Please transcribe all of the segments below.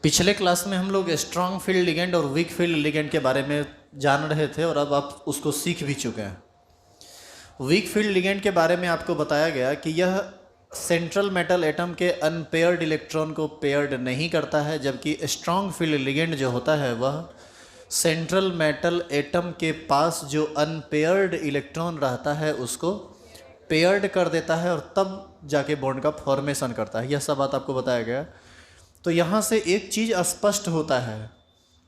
पिछले क्लास में हम लोग स्ट्रॉन्ग फील्ड लिगेंड और वीक फील्ड लिगेंड के बारे में जान रहे थे और अब आप उसको सीख भी चुके हैं। वीक फील्ड लिगेंड के बारे में आपको बताया गया कि यह सेंट्रल मेटल एटम के अनपेयर्ड इलेक्ट्रॉन को पेयर्ड नहीं करता है, जबकि स्ट्रॉन्ग फील्ड लिगेंड जो होता है वह सेंट्रल मेटल एटम के पास जो अनपेयर्ड इलेक्ट्रॉन रहता है उसको पेयर्ड कर देता है और तब जाके बॉन्ड का फॉर्मेशन करता है। यह सब बात आपको बताया गया। तो यहाँ से एक चीज़ स्पष्ट होता है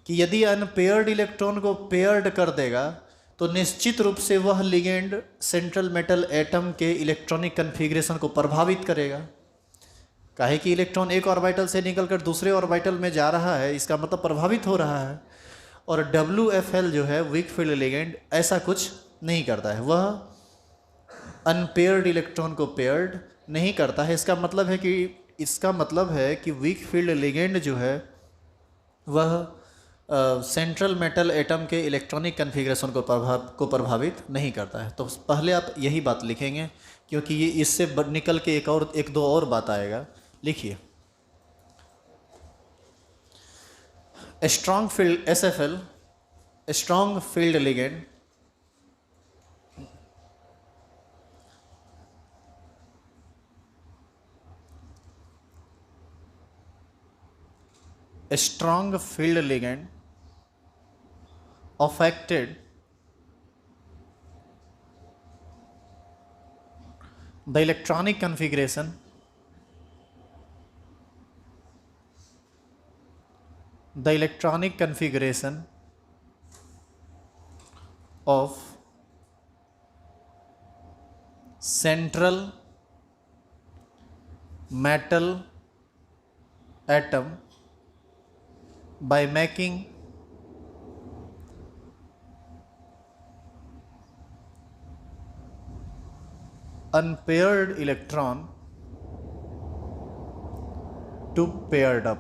कि यदि अनपेयर्ड इलेक्ट्रॉन को पेयर्ड कर देगा तो निश्चित रूप से वह लिगेंड सेंट्रल मेटल एटम के इलेक्ट्रॉनिक कन्फिग्रेशन को प्रभावित करेगा। काहे कि इलेक्ट्रॉन एक ऑर्बिटल से निकलकर दूसरे ऑर्बिटल में जा रहा है, इसका मतलब प्रभावित हो रहा है। और WFL जो है वीक फील्ड लिगेंड ऐसा कुछ नहीं करता है, वह अनपेयर्ड इलेक्ट्रॉन को पेयर्ड नहीं करता है। इसका मतलब है कि वीक फील्ड लिगेंड जो है वह सेंट्रल मेटल एटम के इलेक्ट्रॉनिक कन्फिग्रेशन को प्रभावित नहीं करता है। तो पहले आप यही बात लिखेंगे, क्योंकि ये इससे निकल के एक दो और बात आएगा। लिखिए, strong field SFL, strong field ligand strong field ligand affected the electronic configuration of central metal atom by making unpaired electron to paired up.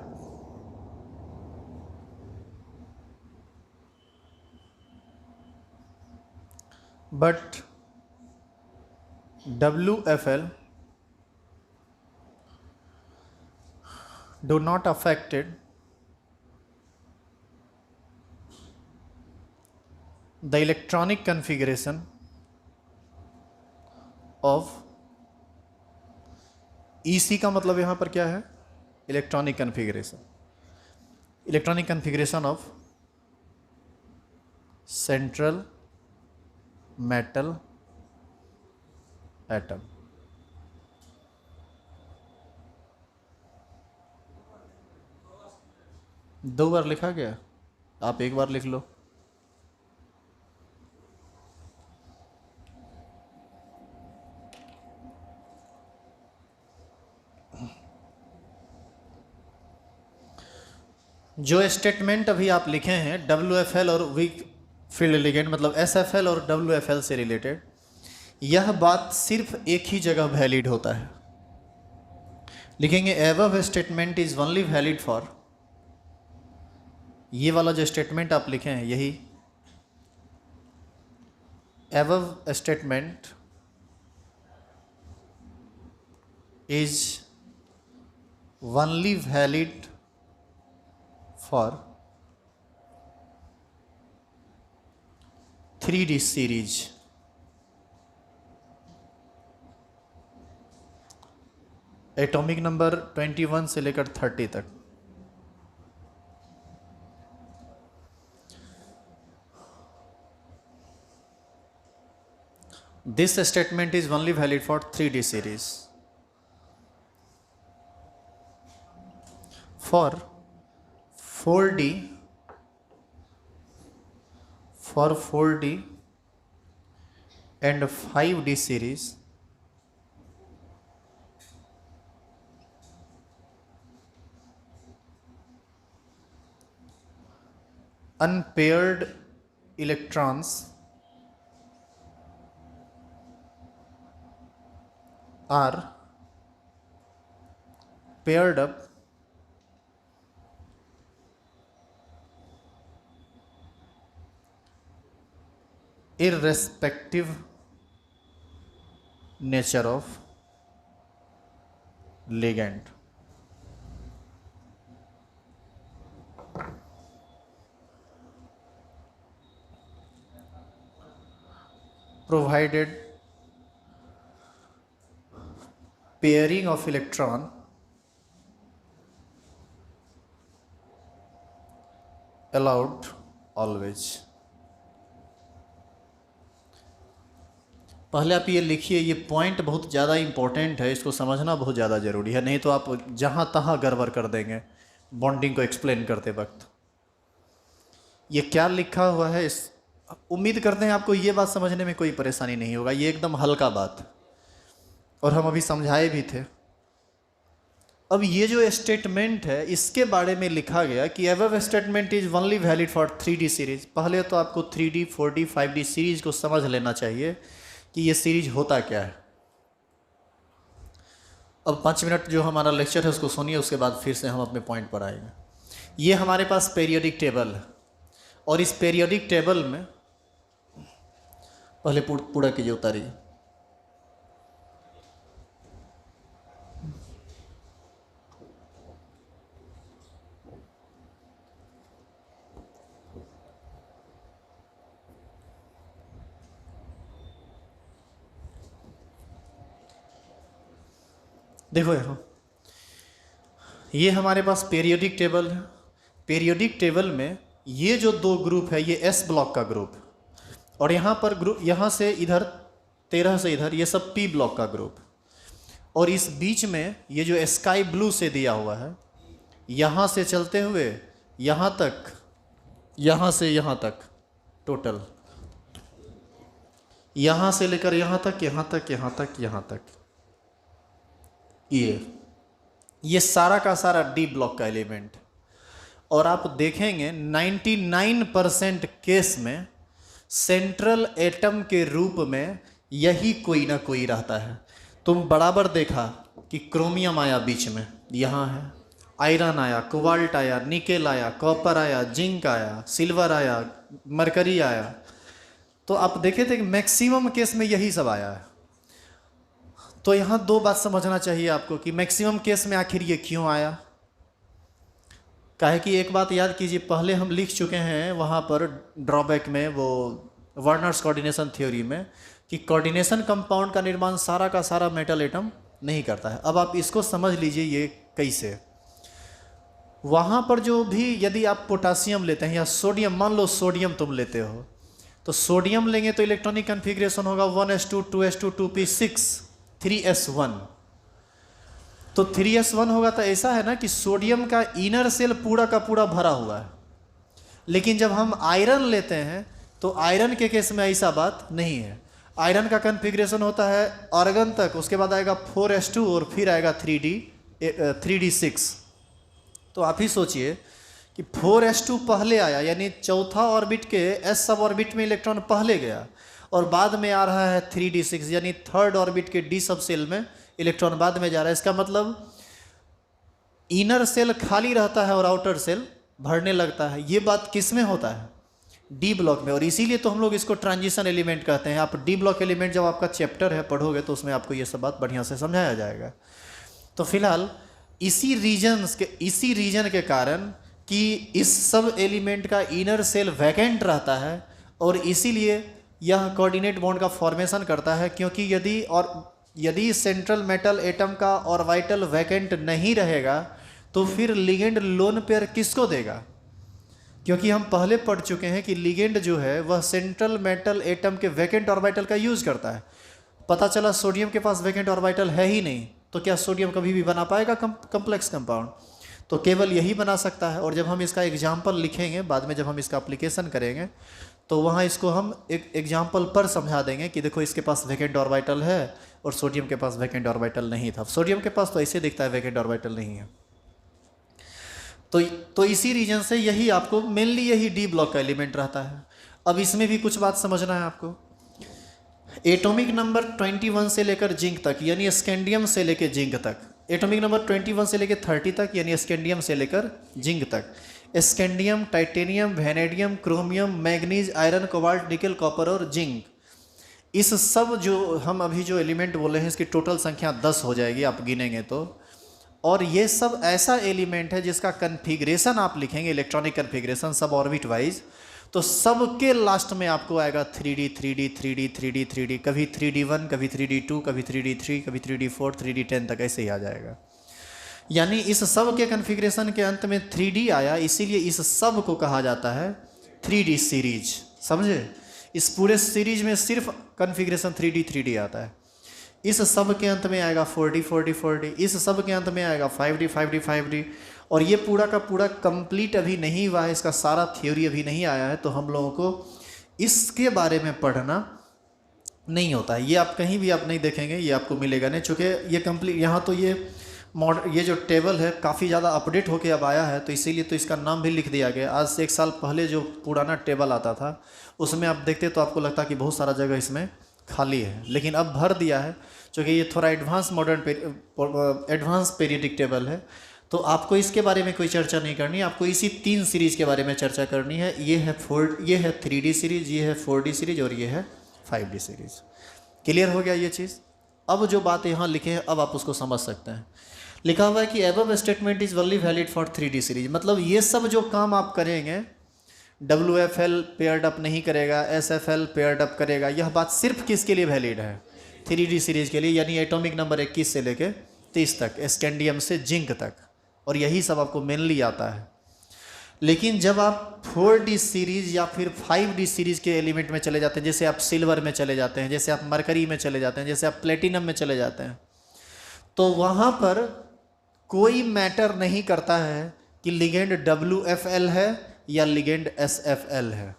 But WFL do not affected the electronic configuration of EC का मतलब यहाँ पर क्या है? Electronic configuration of central metal atom. दो बार लिखा गया, आप एक बार लिख लो। जो स्टेटमेंट अभी आप लिखे हैं WFL और वीक फील्ड लिगेंड मतलब SFL और WFL से रिलेटेड, यह बात सिर्फ एक ही जगह वैलिड होता है। लिखेंगे above statement is only valid for, ये वाला जो स्टेटमेंट आप लिखे हैं यही above statement is only valid for 3D series. Atomic number 21 से लेकर 30 तक। This statement is only valid for 3D series. For 4D and 5D series, unpaired electrons are paired up irrespective nature of ligand। provided pairing of electron allowed always। पहले आप ये लिखिए, ये point बहुत ज़्यादा इम्पोर्टेंट है, इसको समझना बहुत ज़्यादा ज़रूरी है, नहीं तो आप जहाँ तहाँ गड़बड़ कर देंगे बॉन्डिंग को एक्सप्लेन करते वक्त। ये क्या लिखा हुआ है, इस उम्मीद करते हैं आपको ये बात समझने में कोई परेशानी नहीं होगा, ये एकदम हल्का बात, और हम अभी समझाए भी थे। अब ये जो स्टेटमेंट है इसके बारे में लिखा गया कि above statement is only valid for 3D series. पहले तो आपको 3D 4D 5D सीरीज को समझ लेना चाहिए कि ये सीरीज होता क्या है। अब 5 मिनट जो हमारा लेक्चर है उसको सुनिए, उसके बाद फिर से हम अपने पॉइंट पर आएंगे। ये हमारे पास पीरियोडिक टेबल है, और इस पीरियोडिक टेबल में पहले पूरा कीजिए, उतारिए। देखो यहाँ ये हमारे पास पीरियोडिक टेबल है। पीरियोडिक टेबल में ये जो दो ग्रुप है, ये एस ब्लॉक का ग्रुप, और यहाँ पर ग्रुप, यहाँ से इधर 13 से इधर, ये सब पी ब्लॉक का ग्रुप, और इस बीच में ये जो स्काई ब्लू से दिया हुआ है, यहाँ से चलते हुए यहाँ तक, यहाँ से यहाँ तक, टोटल यहाँ से लेकर यहाँ तक, यहाँ तक, यहाँ तक, यहाँ तक, ये सारा का सारा डी ब्लॉक का एलिमेंट। और आप देखेंगे 99% केस में सेंट्रल एटम के रूप में यही कोई ना कोई रहता है। तुम बराबर देखा कि क्रोमियम आया बीच में, यहाँ है, आयरन आया, कोबाल्ट आया, निकेल आया, कॉपर आया, जिंक आया, सिल्वर आया, मरकरी आया, तो आप देखे थे कि मैक्सिमम केस में यही सब आया है। तो यहाँ दो बात समझना चाहिए आपको कि मैक्सिमम केस में आखिर ये क्यों आया। काहे कि एक बात याद कीजिए, पहले हम लिख चुके हैं वहाँ पर ड्रॉबैक में, वो वर्नर्स कोऑर्डिनेशन थ्योरी में, कि कोऑर्डिनेशन कंपाउंड का निर्माण सारा का सारा मेटल एटम नहीं करता है। अब आप इसको समझ लीजिए ये कैसे। वहाँ पर जो भी, यदि आप पोटासियम लेते हैं या सोडियम, मान लो सोडियम तुम लेते हो, तो सोडियम लेंगे तो इलेक्ट्रॉनिक कन्फिग्रेशन होगा 1s2 2s2 2p6 3s1। तो 3s1 होगा तो ऐसा है ना कि सोडियम का इनर सेल पूरा का पूरा भरा हुआ है। लेकिन जब हम आयरन लेते हैं तो आयरन के केस में ऐसा बात नहीं है। आयरन का कन्फिग्रेशन होता है आर्गन तक, उसके बाद आएगा 4s2 और फिर आएगा 3d6। तो आप ही सोचिए कि 4s2 पहले आया, यानी चौथा ऑर्बिट के s सब ऑर्बिट में इलेक्ट्रॉन पहले गया, और बाद में आ रहा है 3d6, यानी थर्ड ऑर्बिट के d सब सेल में इलेक्ट्रॉन बाद में जा रहा है। इसका मतलब इनर सेल खाली रहता है और आउटर सेल भरने लगता है। ये बात किस में होता है? डी ब्लॉक में। और इसीलिए तो हम लोग इसको ट्रांजिशन एलिमेंट कहते हैं। आप डी ब्लॉक एलिमेंट जब आपका चैप्टर है पढ़ोगे तो उसमें आपको ये सब बात बढ़िया से समझाया जाएगा। तो फिलहाल इसी रीजन के कारण कि इस सब एलिमेंट का इनर सेल वैकेंट रहता है, और इसीलिए यह कोऑर्डिनेट बॉन्ड का फॉर्मेशन करता है। क्योंकि यदि सेंट्रल मेटल एटम का ऑर्बिटल वैकेंट नहीं रहेगा तो फिर लिगेंड लोन पेयर किसको देगा? क्योंकि हम पहले पढ़ चुके हैं कि लिगेंड जो है वह सेंट्रल मेटल एटम के वैकेंट ऑर्बिटल का यूज करता है। पता चला सोडियम के पास वैकेंट ऑर्बिटल है ही नहीं, तो क्या सोडियम कभी भी बना पाएगा कम्प्लेक्स कंपाउंड? तो केवल यही बना सकता है। और जब हम इसका एग्जाम्पल लिखेंगे बाद में, जब हम इसका अप्लीकेशन करेंगे, तो वहाँ इसको हम एक एग्जाम्पल पर समझा देंगे कि देखो इसके पास वैकेंट ऑर्बिटल है और सोडियम के पास वैकेंट ऑर्बिटल नहीं था। सोडियम के पास तो ऐसे दिखता है वैकेंट ऑर्बिटल नहीं है। तो इसी रीजन से यही आपको मेनली यही डी ब्लॉक का एलिमेंट रहता है। अब इसमें भी कुछ बात समझना है आपको। एटॉमिक नंबर 21 से लेकर जिंक तक, यानी स्कैंडियम से लेकर जिंक तक, एटॉमिक नंबर 21 से लेकर 30 तक, यानी स्कैंडियम से लेकर जिंक तक, scandium, titanium, vanadium, chromium, manganese, iron, cobalt, nickel, copper और जिंक, इस सब जो हम अभी जो एलिमेंट बोले हैं इसकी टोटल संख्या 10 हो जाएगी आप गिनेंगे तो। और ये सब ऐसा एलिमेंट है जिसका कन्फिग्रेशन आप लिखेंगे, इलेक्ट्रॉनिक कन्फिग्रेशन सब ऑर्बिट वाइज, तो सबके लास्ट में आपको आएगा 3D 3D 3D 3D 3D, कभी 3D1, कभी 3D2, कभी 3D3, कभी 3D4, 3D10 तक ऐसे ही आ जाएगा। यानी इस सब के कन्फिग्रेशन के अंत में 3D आया, इसीलिए इस सब को कहा जाता है 3D सीरीज। समझे? इस पूरे सीरीज में सिर्फ कन्फिग्रेशन 3D 3D आता है। इस सब के अंत में आएगा 4D 4D 4D, इस सब के अंत में आएगा 5D 5D 5D, और ये पूरा का पूरा कंप्लीट अभी नहीं हुआ है, इसका सारा थ्योरी अभी नहीं आया है, तो हम लोगों को इसके बारे में पढ़ना नहीं होता है। ये आप कहीं भी आप नहीं देखेंगे, ये आपको मिलेगा नहीं, चूँकि ये कंप्लीट यहाँ तो ये जो टेबल है काफ़ी ज़्यादा अपडेट होके अब आया है, तो इसीलिए तो इसका नाम भी लिख दिया गया। आज से 1 साल पहले जो पुराना टेबल आता था उसमें आप देखते तो आपको लगता कि बहुत सारा जगह इसमें खाली है, लेकिन अब भर दिया है, क्योंकि ये थोड़ा एडवांस पीरियडिक टेबल है। तो आपको इसके बारे में कोई चर्चा नहीं करनी है, आपको इसी 3 सीरीज़ के बारे में चर्चा करनी है। ये है 3D सीरीज़, ये है 4D सीरीज़, और ये है 5D सीरीज़। क्लियर हो गया ये चीज़? अब जो बात यहाँ लिखे हैं अब आप उसको समझ सकते हैं। लिखा हुआ है कि above statement is only valid for 3D series, मतलब ये सब जो काम आप करेंगे, WFL पेयर्ड अप नहीं करेगा, SFL पेयर्ड अप करेगा, यह बात सिर्फ किसके लिए वैलिड है? 3D सीरीज के लिए, यानी एटॉमिक नंबर 21 से लेके 30 तक, स्कैंडियम से जिंक तक, और यही सब आपको मेनली आता है। लेकिन जब आप 4D सीरीज या फिर 5D सीरीज के एलिमेंट में चले जाते हैं, जैसे आप सिल्वर में चले जाते हैं, जैसे आप मरकरी में चले जाते हैं, जैसे आप प्लेटिनम में चले जाते हैं, तो वहाँ पर कोई मैटर नहीं करता है कि लिगेंड WFL है या लिगेंड SFL है,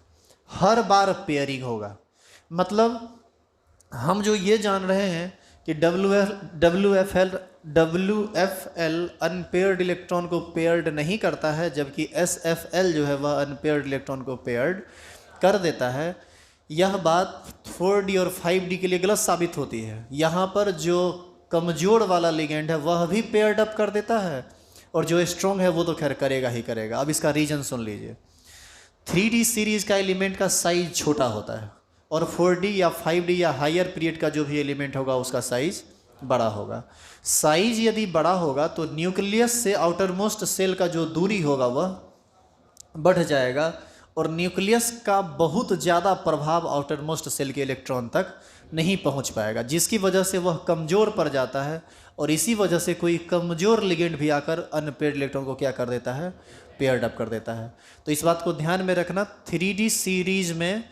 हर बार पेयरिंग होगा। मतलब हम जो ये जान रहे हैं कि WFL अनपेयर्ड इलेक्ट्रॉन को पेयर्ड नहीं करता है, जबकि SFL जो है वह अनपेयर्ड इलेक्ट्रॉन को पेयर्ड कर देता है, यह बात 4D और 5D के लिए गलत साबित होती है। यहाँ पर जो कमजोर वाला लिगेंड है वह भी पेयर्ड अप कर देता है, और जो स्ट्रॉन्ग है वो तो खैर करेगा ही करेगा। अब इसका रीजन सुन लीजिए। 3D सीरीज का एलिमेंट का साइज छोटा होता है, और 4D या 5D या हायर पीरियड का जो भी एलिमेंट होगा उसका साइज बड़ा होगा। साइज यदि बड़ा होगा तो न्यूक्लियस से आउटर मोस्ट सेल का जो दूरी होगा वह बढ़ जाएगा, और न्यूक्लियस का बहुत ज़्यादा प्रभाव आउटर मोस्ट सेल के इलेक्ट्रॉन तक नहीं पहुंच पाएगा, जिसकी वजह से वह कमज़ोर पड़ जाता है, और इसी वजह से कोई कमज़ोर लिगेंड भी आकर अनपेयर्ड इलेक्ट्रॉन को क्या कर देता है? पेयर्ड अप कर देता है। तो इस बात को ध्यान में रखना, 3D सीरीज में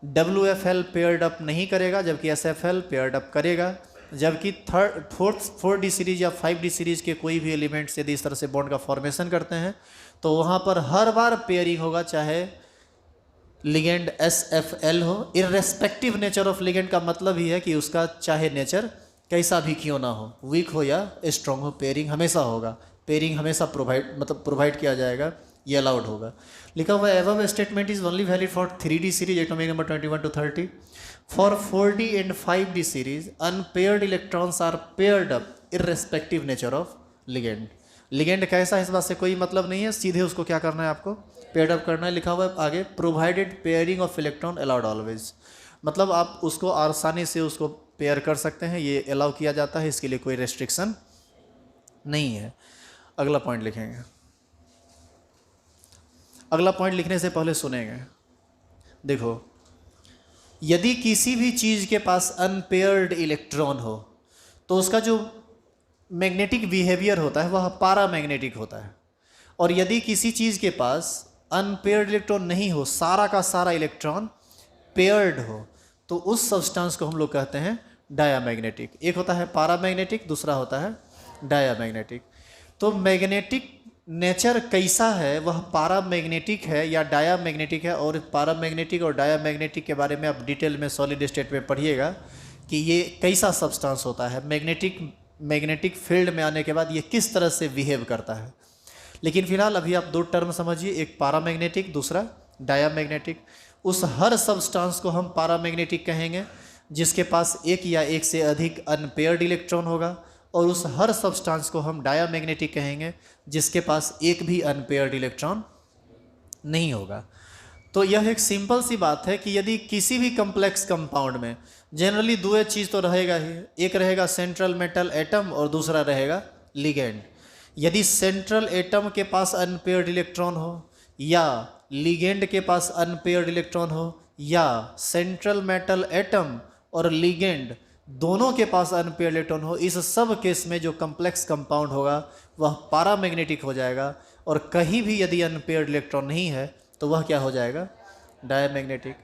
WFL पेयर्ड अप नहीं करेगा, जबकि SFL पेयर्ड अप करेगा, जबकि 4D सीरीज या 5D सीरीज के कोई भी एलिमेंट्स यदि इस तरह से बॉन्ड का फॉर्मेशन करते हैं तो वहाँ पर हर बार पेयरिंग होगा, चाहे लिगेंड SFL हो। इररेस्पेक्टिव नेचर ऑफ लिगेंड का मतलब ही है कि उसका चाहे नेचर कैसा भी क्यों ना हो, वीक हो या स्ट्रॉन्ग हो, पेयरिंग हमेशा होगा। पेयरिंग हमेशा प्रोवाइड किया जाएगा, ये अलाउड होगा। लिखा हुआ है above statement is only valid for 3D series atomic number 21 to 30। For 4D and 5D series unpaired electrons are paired up irrespective nature of ligand. Ligand कैसा है इस बात से कोई मतलब नहीं है, सीधे उसको क्या करना है? आपको पेयर्ड अप करना है। लिखा हुआ है आगे, provided pairing of electron allowed always, मतलब आप उसको आसानी से उसको पेयर कर सकते हैं, ये अलाउ किया जाता है, इसके लिए कोई रेस्ट्रिक्शन नहीं है। अगला पॉइंट लिखेंगे। अगला पॉइंट लिखने से पहले सुनेंगे। देखो, यदि किसी भी चीज़ के पास अनपेयर्ड इलेक्ट्रॉन हो तो उसका जो मैग्नेटिक बिहेवियर होता है वह पैरामैग्नेटिक होता है, और यदि किसी चीज़ के पास अनपेयर्ड इलेक्ट्रॉन नहीं हो, सारा का सारा इलेक्ट्रॉन पेयर्ड हो, तो उस सब्सटेंस को हम लोग कहते हैं डायामैग्नेटिक। एक होता है पैरामैग्नेटिक, दूसरा होता है डायामैग्नेटिक। तो मैग्नेटिक नेचर कैसा है, वह पैरामैग्नेटिक है या डायामैग्नेटिक है, और पैरामैग्नेटिक और डायामैग्नेटिक के बारे में आप डिटेल में सॉलिड स्टेट में पढ़िएगा कि ये कैसा सब्सटेंस होता है, मैग्नेटिक फील्ड में आने के बाद ये किस तरह से बिहेव करता है। लेकिन फिलहाल अभी आप 2 टर्म समझिए, एक पैरामैग्नेटिक, दूसरा डायामैग्नेटिक। उस हर सब्सटेंस को हम पैरामैग्नेटिक कहेंगे जिसके पास एक या एक से अधिक अनपेयर्ड इलेक्ट्रॉन होगा, और उस हर सब्सटेंस को हम डायामैग्नेटिक कहेंगे जिसके पास एक भी अनपेयर्ड इलेक्ट्रॉन नहीं होगा। तो यह एक सिंपल सी बात है कि यदि किसी भी कम्प्लेक्स कंपाउंड में जनरली 2 चीज़ तो रहेगा ही, एक रहेगा सेंट्रल मेटल एटम और दूसरा रहेगा लिगेंड। यदि सेंट्रल एटम के पास अनपेयर्ड इलेक्ट्रॉन हो या लिगेंड के पास अनपेयर्ड इलेक्ट्रॉन हो, या सेंट्रल मेटल एटम और लिगेंड दोनों के पास अनपेयर्ड इलेक्ट्रॉन हो, इस सब केस में जो कम्प्लेक्स कंपाउंड होगा वह पारामैग्नेटिक हो जाएगा। और कहीं भी यदि अनपेयर्ड इलेक्ट्रॉन नहीं है तो वह क्या हो जाएगा? डायमैग्नेटिक।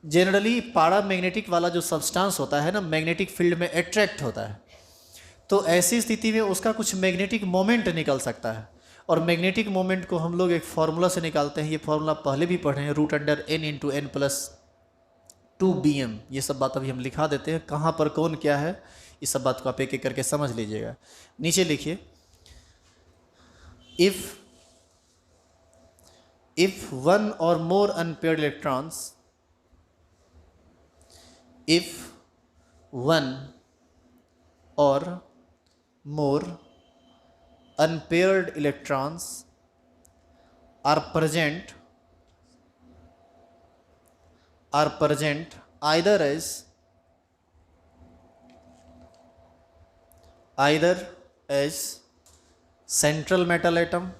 जनरली पारामैग्नेटिक वाला जो सब्सटेंस होता है ना, मैग्नेटिक फील्ड में अट्रैक्ट होता है, तो ऐसी स्थिति में उसका कुछ मैग्नेटिक मोमेंट निकल सकता है। और मैग्नेटिक मोमेंट को हम लोग एक फार्मूला से निकालते हैं, ये फार्मूला पहले भी पढ़े हैं, √n/n+2bm। ये सब बात अभी हम लिखा देते हैं, कहाँ पर कौन क्या है इस सब बात को आप एक एक करके समझ लीजिएगा। नीचे लिखिए, if one or more unpaired electrons, if one or more unpaired electrons are present either as central metal atom,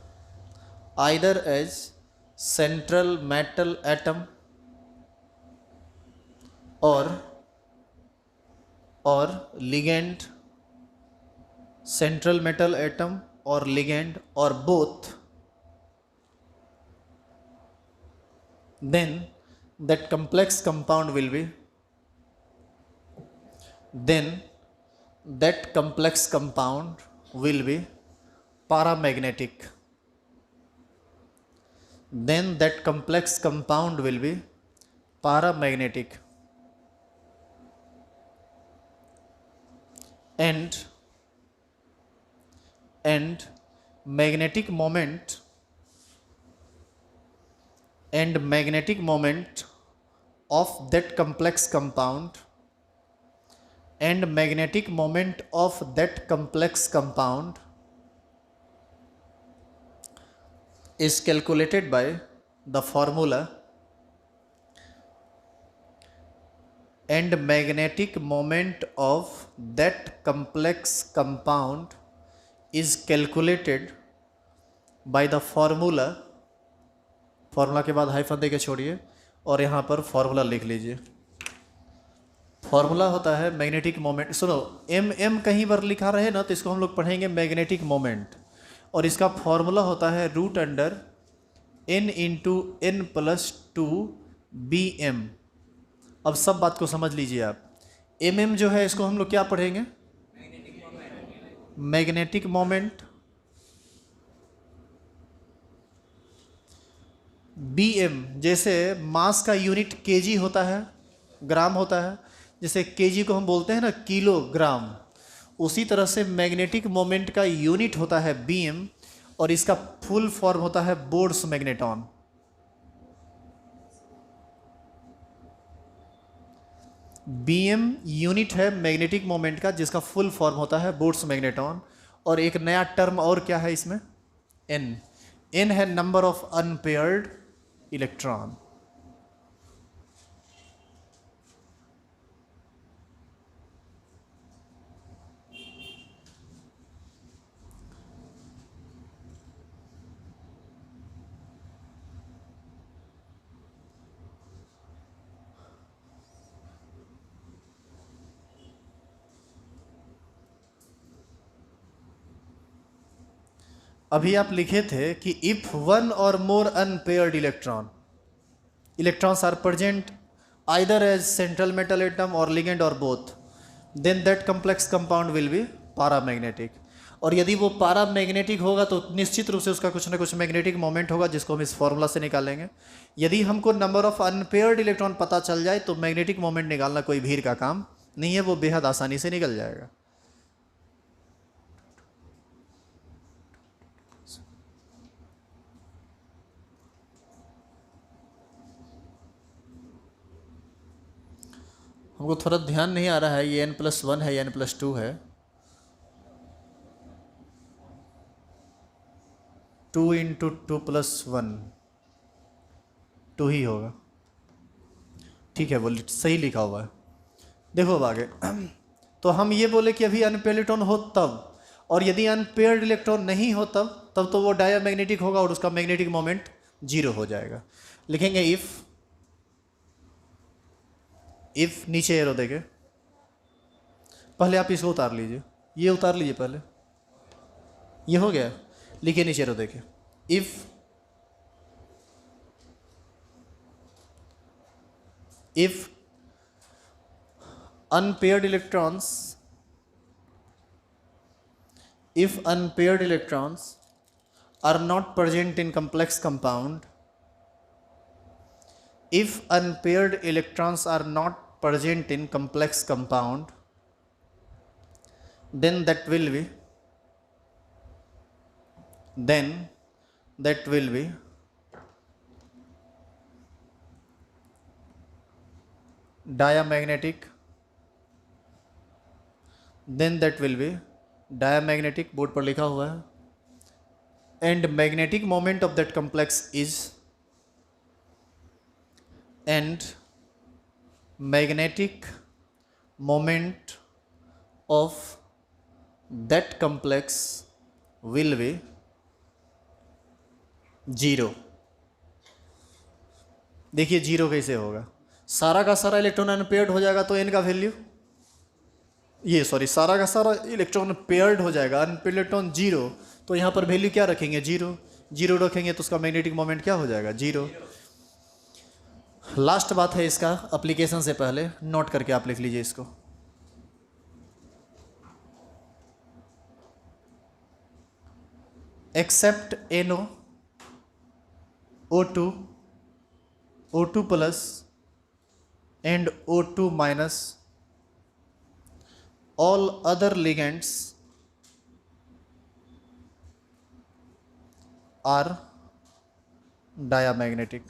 either as central metal atom or ligand, central metal atom or ligand or both, then that complex compound will be paramagnetic. Then that complex compound will be paramagnetic. And magnetic moment of that complex compound is calculated by the formula, and magnetic moment of that complex compound is calculated by the formula के बाद hyphen दे के छोड़िए और यहाँ पर formula लिख लीजिए। Formula होता है मैग्नेटिक मोमेंट, सुनो एम कहीं पर लिखा रहे ना तो इसको हम लोग पढ़ेंगे मैग्नेटिक मोमेंट, और इसका फॉर्मूला होता है √n/n+2bm। अब सब बात को समझ लीजिए आप। एम जो है इसको हम लोग क्या पढ़ेंगे? Magnetic moment. bm जैसे मास का यूनिट kg होता है, ग्राम होता है, जैसे kg को हम बोलते हैं ना किलोग्राम, उसी तरह से मैग्नेटिक मोमेंट का यूनिट होता है bm, और इसका फुल फॉर्म होता है बोर्ड्स मैग्नेटॉन। bm यूनिट है मैग्नेटिक मोमेंट का, जिसका फुल फॉर्म होता है बोर्ड्स मैग्नेटॉन। और एक नया टर्म और क्या है इसमें? n है नंबर ऑफ अनपेयर्ड इलेक्ट्रॉन। अभी आप लिखे थे कि if one or more unpaired electrons are present either as central metal atom और लिगेंड और both, then that complex compound will be paramagnetic. और यदि वो पारामैग्नेटिक होगा तो निश्चित रूप से उसका कुछ ना कुछ मैग्नेटिक मोमेंट होगा, जिसको हम इस फॉर्मूला से निकालेंगे। यदि हमको नंबर ऑफ अनपेयर्ड इलेक्ट्रॉन पता चल जाए तो मैग्नेटिक मोमेंट निकालना कोई भीड़ का काम नहीं है, वो बेहद आसानी से निकल जाएगा। हमको थोड़ा ध्यान नहीं आ रहा है ये n+1 है या n+2 है। 2 × 2 + 1 2 ही होगा, ठीक है, वो सही लिखा हुआ है। देखो अब आगे तो हम ये बोले कि अभी अनपेयर्ड इलेक्ट्रॉन हो तब, और यदि अनपेयर्ड इलेक्ट्रॉन नहीं हो तब तो वो डायमैग्नेटिक होगा और उसका मैग्नेटिक मोमेंट जीरो हो जाएगा। लिखेंगे इफ नीचे एरो देके, पहले आप इसको उतार लीजिए, ये उतार लीजिए पहले, ये हो गया, लिखिए नीचे एरो देके, if unpaired electrons are not present in complex compound, if unpaired electrons are not present in complex compound, then that will be diamagnetic, board पर लिखा हुआ है, and magnetic moment of that complex is will be zero. देखिए zero कैसे होगा, सारा का सारा इलेक्ट्रॉन अनपेयर्ड हो जाएगा तो एन का वैल्यू, सारा का सारा इलेक्ट्रॉन पेयर्ड हो जाएगा, अनपेयर्ड इलेक्ट्रॉन जीरो, तो यहाँ पर वैल्यू क्या रखेंगे, जीरो रखेंगे तो उसका मैग्नेटिक मोमेंट क्या हो जाएगा, जीरो। लास्ट बात है इसका, एप्लीकेशन से पहले नोट करके आप लिख लीजिए इसको, except NO O2 plus and O2 minus all other ligands are diamagnetic.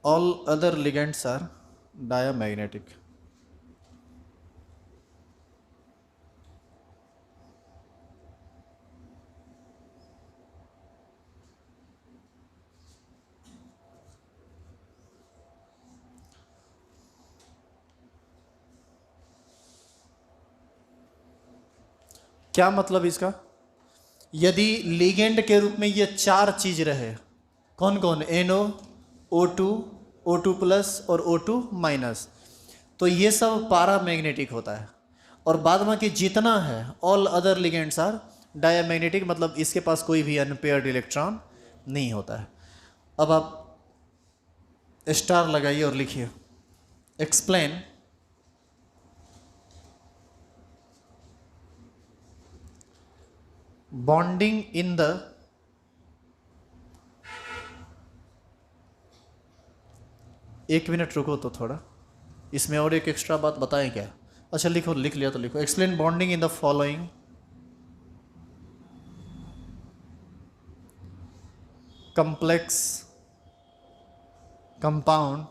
All other ligands are diamagnetic. क्या मतलब इसका, यदि लिगेंड के रूप में ये चार चीज रहे, कौन कौन, NO O2 प्लस और O2 माइनस, तो ये सब पैरामैग्नेटिक होता है, और बाद में कि जितना है all other ligands are diamagnetic, मतलब इसके पास कोई भी अनपेयर्ड इलेक्ट्रॉन नहीं होता है। अब आप स्टार लगाइए और लिखिए, एक्सप्लेन बॉन्डिंग इन द एक मिनट रुको तो थोड़ा, इसमें और एक एक्स्ट्रा बात बताएं क्या, अच्छा लिखो, लिख लिया तो लिखो, explain bonding in the following complex compound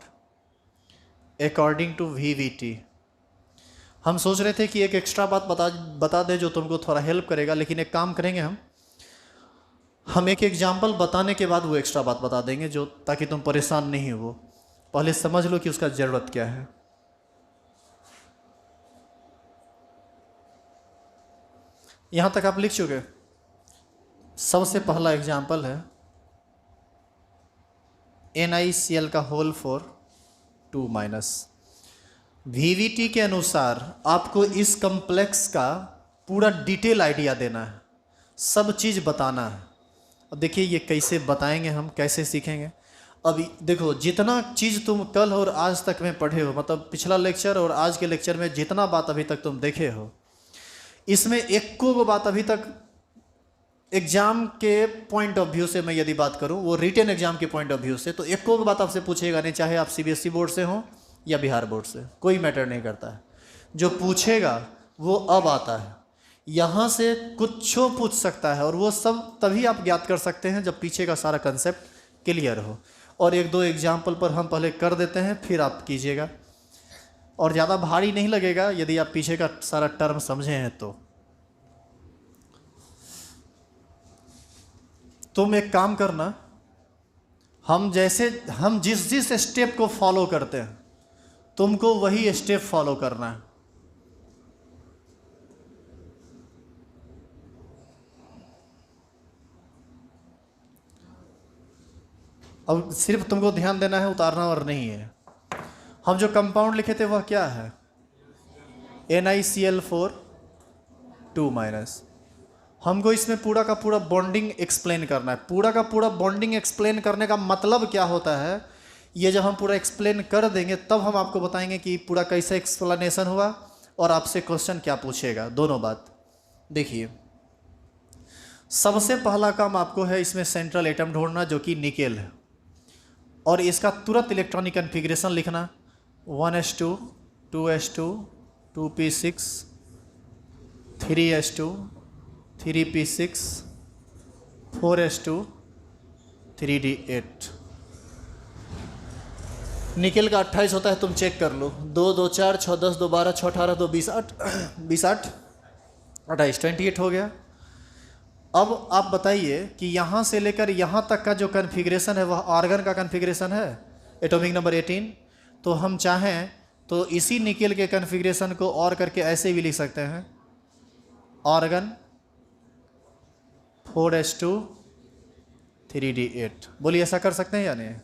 according to VVT। हम सोच रहे थे कि एक एक्स्ट्रा बात बता दे जो तुमको थोड़ा हेल्प करेगा, लेकिन एक काम करेंगे हम एक एग्जाम्पल बताने के बाद वो एक्स्ट्रा बात बता देंगे, जो ताकि तुम परेशान नहीं हो, पहले समझ लो कि उसका ज़रूरत क्या है। यहाँ तक आप लिख चुके, सबसे पहला एग्जाम्पल है NiCl का होल फॉर 2 माइनस। VVT के अनुसार आपको इस कम्प्लेक्स का पूरा डिटेल आइडिया देना है, सब चीज़ बताना है। अब देखिए ये कैसे बताएंगे हम, कैसे सीखेंगे। अभी देखो, जितना चीज़ तुम कल और आज तक में पढ़े हो, मतलब पिछला लेक्चर और आज के लेक्चर में जितना बात अभी तक तुम देखे हो, इसमें एक को बात अभी तक एग्जाम के पॉइंट ऑफ व्यू से मैं यदि बात करूं, वो रिटन एग्जाम के पॉइंट ऑफ व्यू से, तो एक को बात आपसे पूछेगा नहीं, चाहे आप CBSE बोर्ड से हो या बिहार बोर्ड से, कोई मैटर नहीं करता है। जो पूछेगा वो अब आता है, यहाँ से कुछ पूछ सकता है, और वो सब तभी आप ज्ञात कर सकते हैं जब पीछे का सारा कंसेप्ट क्लियर हो। और एक दो एग्जाम्पल पर हम पहले कर देते हैं, फिर आप कीजिएगा, और ज़्यादा भारी नहीं लगेगा यदि आप पीछे का सारा टर्म समझे हैं तो। तुम एक काम करना, हम जिस जिस स्टेप को फॉलो करते हैं तुमको वही स्टेप फॉलो करना है। अब सिर्फ तुमको ध्यान देना है, उतारना और नहीं है। हम जो कंपाउंड लिखे थे वह क्या है? NiCl4 2-। हमको इसमें पूरा का पूरा बॉन्डिंग एक्सप्लेन करना है। पूरा का पूरा बॉन्डिंग एक्सप्लेन करने का मतलब क्या होता है, ये जब हम पूरा एक्सप्लेन कर देंगे तब हम आपको बताएंगे कि पूरा कैसे एक्सप्लेनेशन हुआ और आपसे क्वेश्चन क्या पूछेगा, दोनों बात। देखिए, सबसे पहला काम आपको है इसमें सेंट्रल एटम ढूंढना जो कि निकेल है, और इसका तुरंत इलेक्ट्रॉनिक कन्फिग्रेशन लिखना 1s2 2s2 2p6 3s2 3p6 4s2 3d8। Nickel का 28 होता है, तुम चेक कर लो। 2 2 4 6 10 2 12 6 18 2 20 8 20 8 28 28 हो गया। अब आप बताइए कि यहाँ से लेकर यहाँ तक का जो कन्फिग्रेशन है वह आर्गन का कन्फिग्रेशन है, एटॉमिक नंबर 18। तो हम चाहें तो इसी निकेल के कन्फिग्रेशन को और करके ऐसे भी लिख सकते हैं, आर्गन 4s2 3d8। बोलिए, ऐसा कर सकते हैं या नहीं?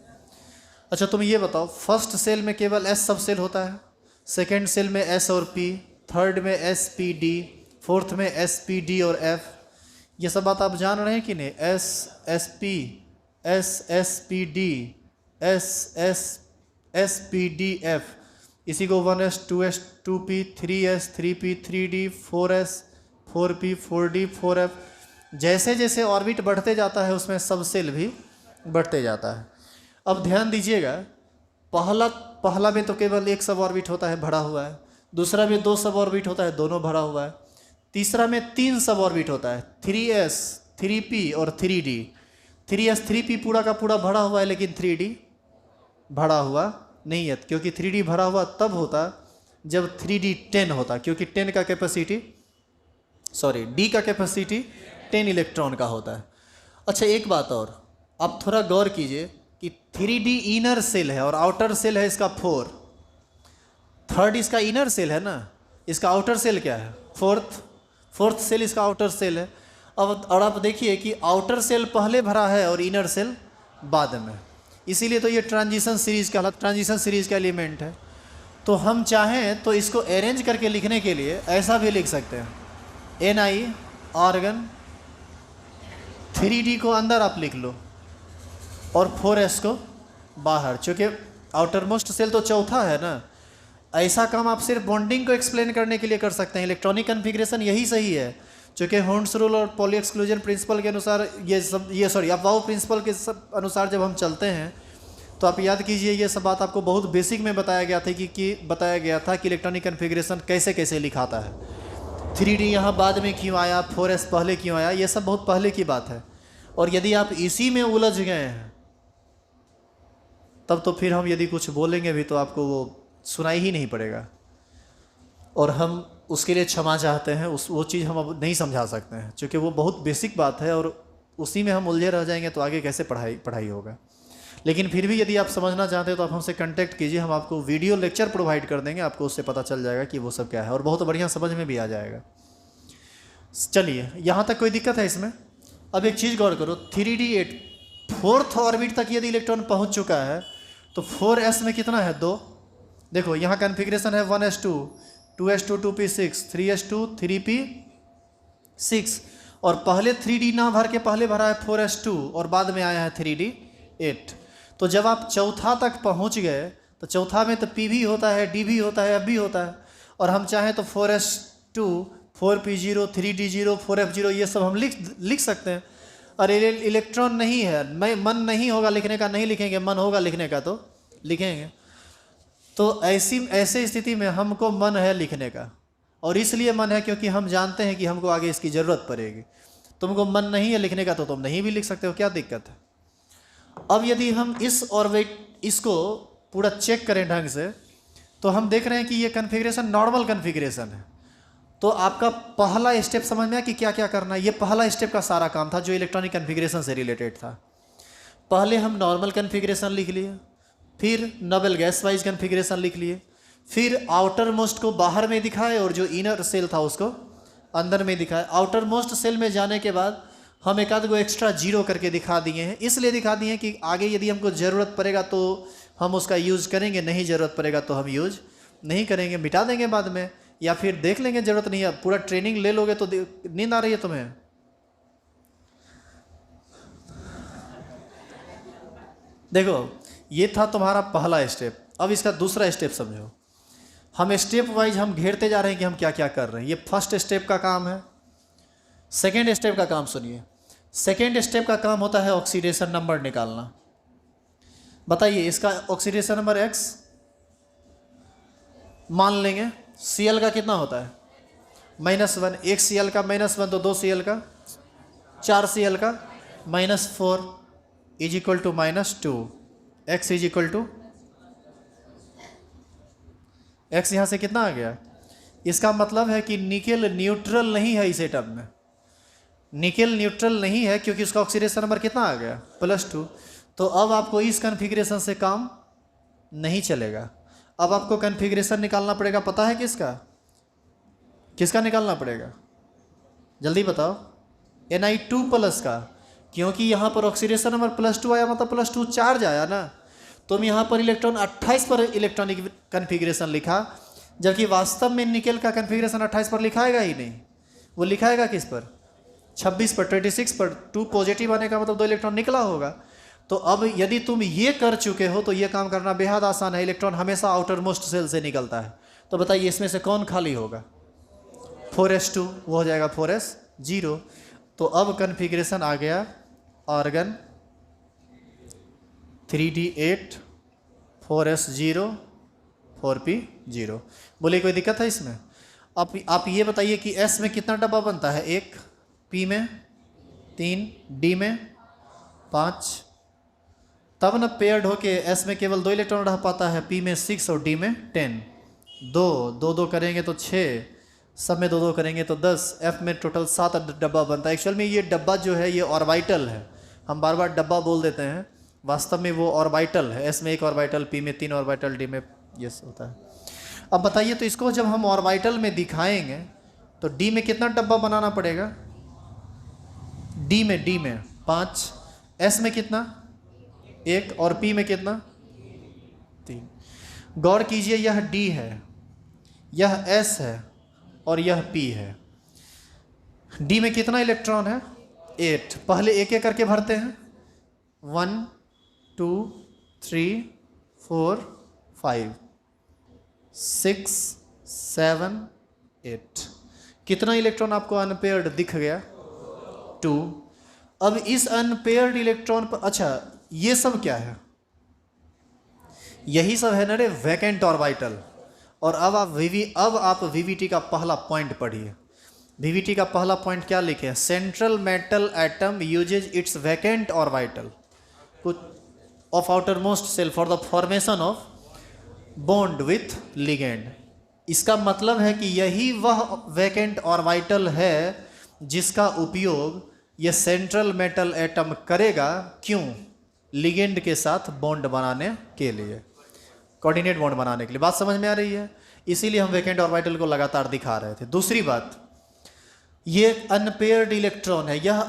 अच्छा, तुम ये बताओ, फर्स्ट सेल में केवल S सब सेल होता है, सेकेंड सेल में S और P, थर्ड में S P D, फोर्थ में S P D और F। ये सब बात आप जान रहे हैं कि नहीं? S P P D S P D F, इसी को 1s 2s 2p 3s 3p 3d 4s 4p 4d 4f। जैसे जैसे ऑर्बिट बढ़ते जाता है उसमें सब सेल भी बढ़ते जाता है। अब ध्यान दीजिएगा, पहला में तो केवल एक सब ऑर्बिट होता है, भरा हुआ है। दूसरा में 2 सब ऑर्बिट होता है, दोनों भरा हुआ है। तीसरा में 3 सब ऑर्बिट होता है, 3s 3p और 3d। 3s 3p पूरा का पूरा भरा हुआ है, लेकिन 3d भरा हुआ नहीं है, क्योंकि 3d भरा हुआ तब होता जब 3d 10 होता, क्योंकि 10 का कैपेसिटी d का कैपेसिटी 10 इलेक्ट्रॉन का होता है। अच्छा, एक बात और, आप थोड़ा गौर कीजिए कि 3d इनर सेल है और आउटर सेल है इसका 4। थर्ड इसका इनर सेल है ना, इसका आउटर सेल क्या है? फोर्थ सेल इसका आउटर सेल है। अब और आप देखिए कि आउटर सेल पहले भरा है और इनर सेल बाद में, इसीलिए तो ये ट्रांजिशन सीरीज का एलिमेंट है। तो हम चाहें तो इसको अरेंज करके लिखने के लिए ऐसा भी लिख सकते हैं, Ni आर्गन 3d को अंदर आप लिख लो और 4s को बाहर, चूँकि आउटर मोस्ट सेल तो चौथा है ना। ऐसा काम आप सिर्फ बॉन्डिंग को एक्सप्लेन करने के लिए कर सकते हैं। इलेक्ट्रॉनिक कन्फिग्रेशन यही सही है, चूँकि होर्न्स रूल और पॉली एक्सक्लूजन प्रिंसिपल के अनुसार अफवाह प्रिंसिपल के अनुसार जब हम चलते हैं तो आप याद कीजिए, ये सब बात आपको बहुत बेसिक में बताया गया था कि बताया गया था कि इलेक्ट्रॉनिक कन्फिग्रेशन कैसे कैसे लिखाता है। 3d यहाँ बाद में क्यों आया, 4s पहले क्यों आया, ये सब बहुत पहले की बात है। और यदि आप इसी में उलझ गए हैं तब तो फिर हम यदि कुछ बोलेंगे भी तो आपको वो सुनाई ही नहीं पड़ेगा, और हम उसके लिए क्षमा चाहते हैं। वो चीज़ हम अब नहीं समझा सकते हैं, क्योंकि वो बहुत बेसिक बात है और उसी में हम उलझे रह जाएंगे तो आगे कैसे पढ़ाई होगा। लेकिन फिर भी यदि आप समझना चाहते हैं तो आप हमसे कांटेक्ट कीजिए, हम आपको वीडियो लेक्चर प्रोवाइड कर देंगे, आपको उससे पता चल जाएगा कि वो सब क्या है और बहुत बढ़िया समझ में भी आ जाएगा। चलिए, यहाँ तक कोई दिक्कत है इसमें? अब एक चीज़ गौर करो, 3d8 फोर्थ ऑर्बिट तक यदि इलेक्ट्रॉन पहुँच चुका है तो 4s में कितना है? 2। देखो यहाँ कन्फिग्रेशन है 1s2 2s2 2p6 3s2 3p6, और पहले 3d ना भर के पहले भरा है 4s2 और बाद में आया है 3d8। तो जब आप चौथा तक पहुंच गए तो चौथा में तो p भी होता है, d भी होता है, f भी होता है, और हम चाहें तो 4s2 4p0 3d0 4f0 ये सब हम लिख सकते हैं। और इलेक्ट्रॉन नहीं है, मन नहीं होगा लिखने का, नहीं लिखेंगे, मन होगा लिखने का तो लिखेंगे। तो ऐसे स्थिति में हमको मन है लिखने का, और इसलिए मन है क्योंकि हम जानते हैं कि हमको आगे इसकी ज़रूरत पड़ेगी। तुमको मन नहीं है लिखने का तो तुम नहीं भी लिख सकते हो, क्या दिक्कत है? अब यदि हम इसको पूरा चेक करें ढंग से तो हम देख रहे हैं कि ये कन्फिग्रेशन नॉर्मल कन्फिग्रेशन है। तो आपका पहला स्टेप समझ में आया कि क्या क्या करना है। ये पहला स्टेप का सारा काम था जो इलेक्ट्रॉनिक कन्फिग्रेशन से रिलेटेड था। पहले हम नॉर्मल कन्फिग्रेशन लिख लिए, फिर नोबल गैस वाइज कन्फिग्रेशन लिख लिए, फिर आउटर मोस्ट को बाहर में दिखाए और जो इनर सेल था उसको अंदर में दिखाए। आउटर मोस्ट सेल में जाने के बाद हम एक आध गो एक्स्ट्रा जीरो करके दिखा दिए हैं, इसलिए दिखा दिए हैं कि आगे यदि हमको ज़रूरत पड़ेगा तो हम उसका यूज़ करेंगे, नहीं ज़रूरत पड़ेगा तो हम यूज़ नहीं करेंगे, मिटा देंगे बाद में, या फिर देख लेंगे ज़रूरत नहीं है। पूरा ट्रेनिंग ले लोगे तो नींद आ रही है तुम्हें। देखो ये था तुम्हारा पहला स्टेप। अब इसका दूसरा स्टेप समझो। हम स्टेप वाइज हम घेरते जा रहे हैं कि हम क्या क्या कर रहे हैं। ये फर्स्ट स्टेप का काम है। सेकेंड स्टेप का काम सुनिए। सेकेंड स्टेप का काम होता है ऑक्सीडेशन नंबर निकालना। बताइए इसका ऑक्सीडेशन नंबर एक्स मान लेंगे। Cl का कितना होता है -1, एक Cl का -1 तो 2 Cl का, 4 Cl का -4 is equal to -2, x is equal to x यहाँ से कितना आ गया। इसका मतलब है कि निकेल न्यूट्रल नहीं है इस एटम में, निकेल न्यूट्रल नहीं है क्योंकि उसका ऑक्सीडेशन नंबर कितना आ गया +2। तो अब आपको इस कन्फिग्रेशन से काम नहीं चलेगा। अब आपको कन्फिग्रेशन निकालना पड़ेगा। पता है किसका किसका निकालना पड़ेगा, जल्दी बताओ। Ni2+ का, क्योंकि यहाँ पर ऑक्सीडेशन नंबर +2 आया मतलब +2 चार्ज आया ना। तुम यहाँ पर इलेक्ट्रॉन 28 पर इलेक्ट्रॉनिक कन्फिग्रेशन लिखा, जबकि वास्तव में निकेल का कन्फिग्रेशन 28 पर लिखाएगा ही नहीं। वो लिखाएगा किस पर, 26 पर, 26 पर। 2 पॉजिटिव आने का मतलब 2 इलेक्ट्रॉन निकला होगा। तो अब यदि तुम ये कर चुके हो तो ये काम करना बेहद आसान है। इलेक्ट्रॉन हमेशा आउटर मोस्ट सेल से निकलता है। तो बताइए इसमें से कौन खाली होगा, 4s2, वो हो जाएगा 4s0। तो अब कन्फिग्रेशन आ गया आर्गन 3d8 4s0 4p0। बोले कोई दिक्कत है इसमें। आप ये बताइए कि s में कितना डब्बा बनता है, 1, p में 3, d में 5, तब न पेयर्ड होके s में केवल 2 इलेक्ट्रॉन रह पाता है, p में 6 और d में 10। 2 करेंगे तो 6, सब में 2 करेंगे तो 10, f में टोटल 7 डब्बा बनता है। एक्चुअल में ये डब्बा जो है ये ऑर्बिटल है। हम बार बार डब्बा बोल देते हैं, वास्तव में वो ऑर्बिटल है। s में 1 ऑर्बिटल, p में 3 ऑर्बिटल, d में ये होता है। अब बताइए तो इसको जब हम ऑर्बिटल में दिखाएंगे तो d में कितना डब्बा बनाना पड़ेगा, d में 5, s में कितना 1 और p में कितना 3। गौर कीजिए यह d है, यह s है और यह p है। d में कितना इलेक्ट्रॉन है 8। पहले एक एक करके भरते हैं, 1 2 3 4 5 6 7 8। कितना इलेक्ट्रॉन आपको अनपेयर्ड दिख गया, 2। अब इस अनपेयर्ड इलेक्ट्रॉन पर, अच्छा ये सब क्या है, यही सब है ना रे वैकेंट ऑर्बिटल। और अब आप वीवीटी का पहला पॉइंट पढ़िए। वीवीटी का पहला पॉइंट क्या लिखे हैं, central metal atom uses its vacant orbital of outermost shell for the formation of bond with ligand. इसका मतलब है कि यही वह वैकेंट ऑर्बिटल है जिसका उपयोग यह सेंट्रल मेटल एटम करेगा। क्यों, लिगेंड के साथ बॉन्ड बनाने के लिए, कोऑर्डिनेट बॉन्ड बनाने के लिए। बात समझ में आ रही है। इसीलिए हम वैकेंट ऑर्बिटल को लगातार दिखा रहे थे। दूसरी बात, ये अनपेयर्ड इलेक्ट्रॉन है। यह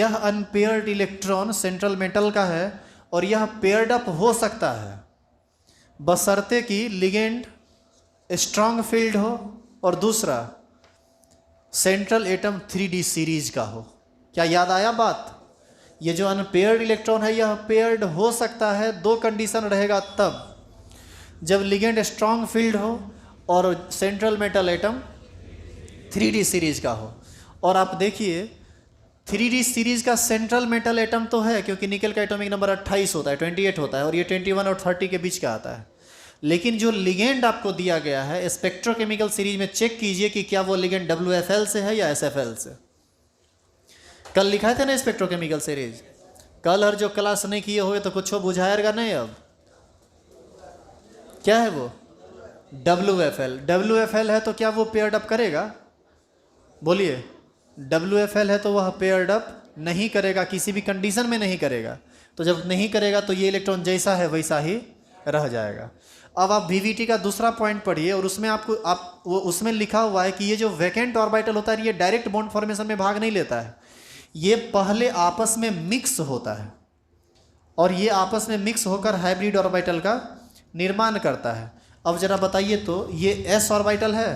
अनपेयर्ड इलेक्ट्रॉन सेंट्रल मेटल का है और यह पेयर्ड अप हो सकता है बशर्ते कि लिगेंड स्ट्रांग फील्ड हो और दूसरा सेंट्रल एटम 3D सीरीज का हो। क्या याद आया बात। ये जो अनपेयर्ड इलेक्ट्रॉन है यह पेयर्ड हो सकता है, 2 कंडीशन रहेगा तब, जब लिगेंड स्ट्रांग फील्ड हो और central metal atom 3D series का हो। और आप देखिए 3D सीरीज का सेंट्रल मेटल एटम तो है, क्योंकि निकेल का एटॉमिक नंबर 28 होता है, 28 होता है, और ये 21 और 30 के बीच का आता है। लेकिन जो लिगेंड आपको दिया गया है स्पेक्ट्रोकेमिकल सीरीज में, चेक कीजिए कि क्या वो लिगेंड WFL से है या SFL से। कल लिखा था ना स्पेक्ट्रोकेमिकल सीरीज, कल और जो क्लास नहीं किए हुए तो कुछ बुझाएगा नहीं। अब क्या है वो WFL है, तो क्या वो पेयर्ड अप करेगा, बोलिए। WFL है तो वह पेयर्ड अप नहीं करेगा, किसी भी कंडीशन में नहीं करेगा। तो जब नहीं करेगा तो ये इलेक्ट्रॉन जैसा है वैसा ही रह जाएगा। अब आप वीवीटी का दूसरा पॉइंट पढ़िए और उसमें वो उसमें लिखा हुआ है कि ये जो वैकेंट ऑर्बिटल होता है ये डायरेक्ट बॉन्ड फॉर्मेशन में भाग नहीं लेता है, ये पहले आपस में मिक्स होता है और ये आपस में मिक्स होकर हाइब्रिड ऑर्बिटल का निर्माण करता है। अब जरा बताइए तो ये एस ऑर्बिटल है,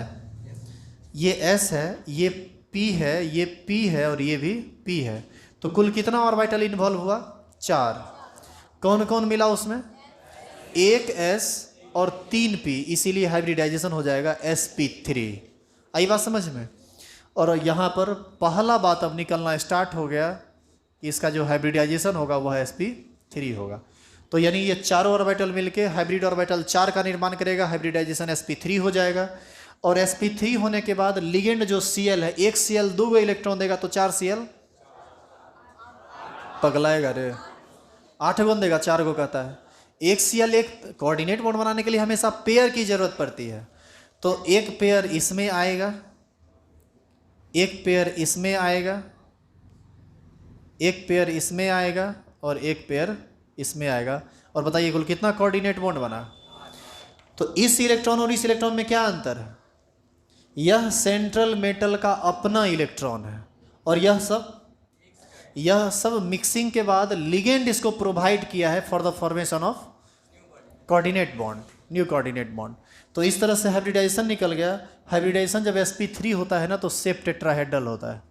ये एस है, ये पी है, ये पी है और ये भी पी है। तो कुल कितना ऑर्बिटल इन्वॉल्व हुआ? 4। कौन कौन मिला उसमें? एक एस और 3 पी, इसीलिए हाइब्रिडाइजेशन हो जाएगा sp3। आई बात समझ में? और यहाँ पर पहला बात अब निकलना स्टार्ट हो गया कि इसका जो हाइब्रिडाइजेशन होगा वह sp3 होगा। तो यानी ये चारों ऑर्बिटल मिलके हाइब्रिड ऑर्बिटल 4 का निर्माण करेगा, हाइब्रिडाइजेशन sp3 हो जाएगा। और sp3 होने के बाद लिगेंड जो Cl है, एक Cl 2 इलेक्ट्रॉन देगा तो 4 Cl पगलाएगा रे, 8 गुण देगा, 4 को कहता है। एक Cl, एक कोऑर्डिनेट बॉन्ड बनाने के लिए हमेशा पेयर की जरूरत पड़ती है। तो एक पेयर इसमें आएगा, एक पेयर इसमें आएगा, एक पेयर इसमें आएगा और एक पेयर इसमें आएगा। और बताइए कुल कितना कोऑर्डिनेट बॉन्ड बना? तो इस इलेक्ट्रॉन और इस इलेक्ट्रॉन में क्या अंतर है? यह सेंट्रल मेटल का अपना इलेक्ट्रॉन है और यह सब मिक्सिंग के बाद लिगेंड इसको प्रोवाइड किया है for the formation of coordinate bond, new coordinate bond. तो इस तरह से हाइब्रिडाइजेशन निकल गया। हाइब्रिडाइजेशन जब sp3 होता है ना तो सेप टेट्राहेड्रल होता है।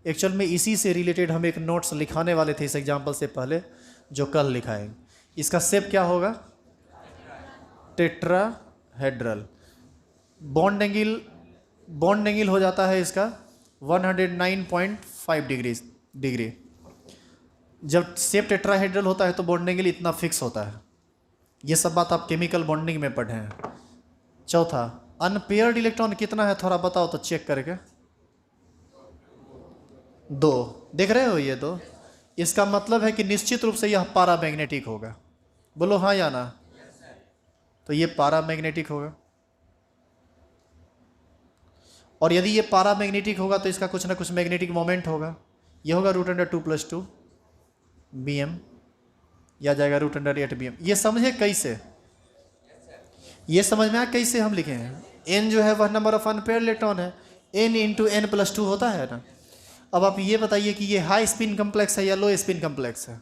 एक्चुअल में इसी से रिलेटेड हम एक नोट्स लिखाने वाले थे इस एग्जाम्पल से पहले, जो कल लिखाएंगे। इसका सेप क्या होगा? टेट्राहेड्रल। बॉन्ड एंगल हो जाता है इसका 109.5 डिग्री। जब सेप टेट्राहेड्रल होता है तो बॉन्ड एंगल इतना फिक्स होता है। ये सब बात आप केमिकल बॉन्डिंग में पढ़े हैं। चौथा, अनपेयर्ड इलेक्ट्रॉन कितना है थोड़ा बताओ तो चेक करके। 2 देख रहे हो, ये 2। इसका मतलब है कि निश्चित रूप से यह पारामैग्नेटिक होगा। बोलो हाँ या ना? तो ये पारामैग्नेटिक होगा। और यदि ये पारामैग्नेटिक होगा तो इसका कुछ ना कुछ मैग्नेटिक मोमेंट होगा। ये होगा √2 + 2 bm, या जाएगा √8 bm। ये समझे कैसे? ये समझ में आया कैसे हम लिखे हैं? n जो है वह नंबर ऑफ अनपेयर्ड इलेक्ट्रॉन है, n × n+2 होता है ना। अब आप ये बताइए कि ये हाई स्पिन कम्प्लेक्स है या लो स्पिन कम्प्लेक्स है?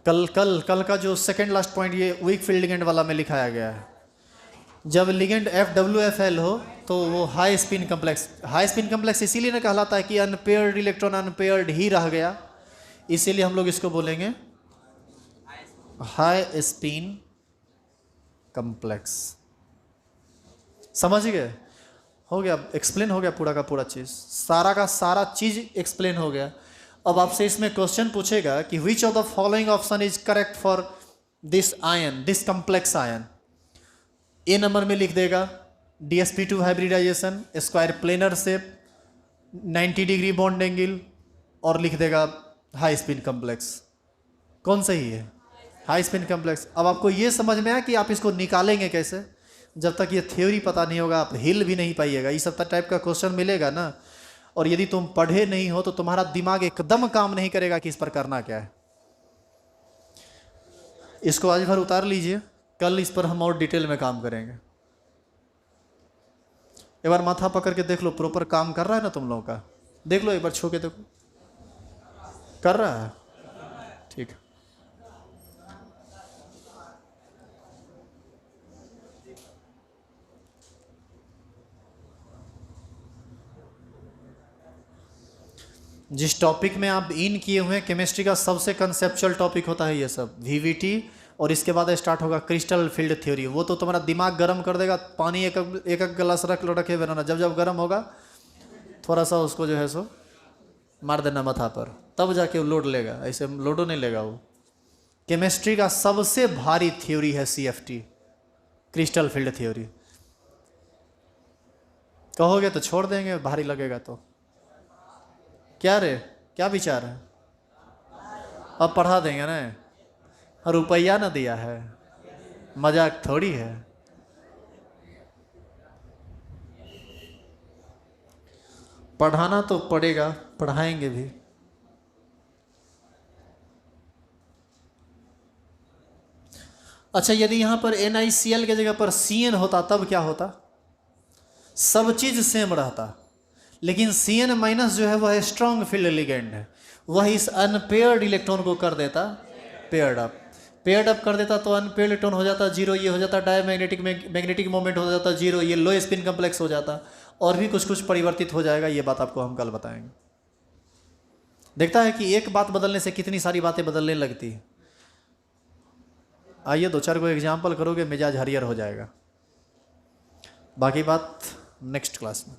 कल का जो सेकंड लास्ट पॉइंट ये वीक फील्ड लिगेंड वाला में लिखाया गया है। जब लिगेंड FWFL हो तो वो हाई स्पिन कम्प्लेक्स इसीलिए ना कहलाता है कि अनपेयर्ड इलेक्ट्रॉन अनपेयर्ड ही रह गया, इसीलिए हम लोग इसको बोलेंगे हाई स्पिन कम्प्लेक्स। समझ गए? हो गया, एक्सप्लेन हो गया पूरा का पूरा चीज़, सारा का सारा चीज़ एक्सप्लेन हो गया। अब आपसे इसमें क्वेश्चन पूछेगा कि which of the following option is correct for this ion, this complex ion. A number में लिख देगा DsP2 hybridisation, square planar shape, 90 degree bond angle, और लिख देगा हाई स्पिन कम्प्लेक्स। कौन सही है? High spin complex. अब आपको ये समझ में आया कि आप इसको निकालेंगे कैसे? जब तक ये थ्योरी पता नहीं होगा आप हिल भी नहीं पाइएगा। इस सब टाइप का क्वेश्चन मिलेगा ना, और यदि तुम पढ़े नहीं हो तो तुम्हारा दिमाग एकदम काम नहीं करेगा कि इस पर करना क्या है। इसको आज भर उतार लीजिए, कल इस पर हम और डिटेल में काम करेंगे। एक बार माथा पकड़ के देख लो प्रॉपर काम कर रहा है ना तुम लोगों का? देख लो एक बार, छू के देखो, कर रहा है? ठीक है। जिस टॉपिक में आप इन किए हुए हैं, केमिस्ट्री का सबसे कंसेप्चुअल टॉपिक होता है ये सब, VVT, और इसके बाद स्टार्ट होगा क्रिस्टल फील्ड थ्योरी। वो तो तुम्हारा दिमाग गर्म कर देगा। पानी एक गिलास रखे बनाना, जब गर्म होगा थोड़ा सा उसको जो है सो मार देना माथा पर, तब जाके वो लोड लेगा, ऐसे लोडो नहीं लेगा वो। केमिस्ट्री का सबसे भारी थ्योरी है CFT, क्रिस्टल फील्ड थ्योरी। कहोगे तो छोड़ देंगे, भारी लगेगा तो। क्या रे, क्या विचार है? अब पढ़ा देंगे ना, रुपया ना दिया है, मजाक थोड़ी है। पढ़ाना तो पड़ेगा। पढ़ाएंगे भी। अच्छा, यदि यहाँ पर NiCl के जगह पर Cn होता तब क्या होता? सब चीज़ सेम रहता, लेकिन Cn माइनस जो है वह स्ट्रॉन्ग फील्ड लिगेंड है, वह इस अनपेयर्ड इलेक्ट्रॉन को कर देता पेयर्ड अप। पेयर्ड अप कर देता तो अनपेयर्ड इलेक्ट्रॉन हो जाता जीरो, ये हो जाता डायमैग्नेटिक, मैग्नेटिक मोमेंट हो जाता जीरो, ये लो स्पिन कम्प्लेक्स हो जाता, और भी कुछ कुछ परिवर्तित हो जाएगा। ये बात आपको हम कल बताएंगे। देखता है कि एक बात बदलने से कितनी सारी बातें बदलने लगती है। आइए 2-4 को एग्जाम्पल करोगे, मिजाज हरियर हो जाएगा। बाकी बात नेक्स्ट क्लास में।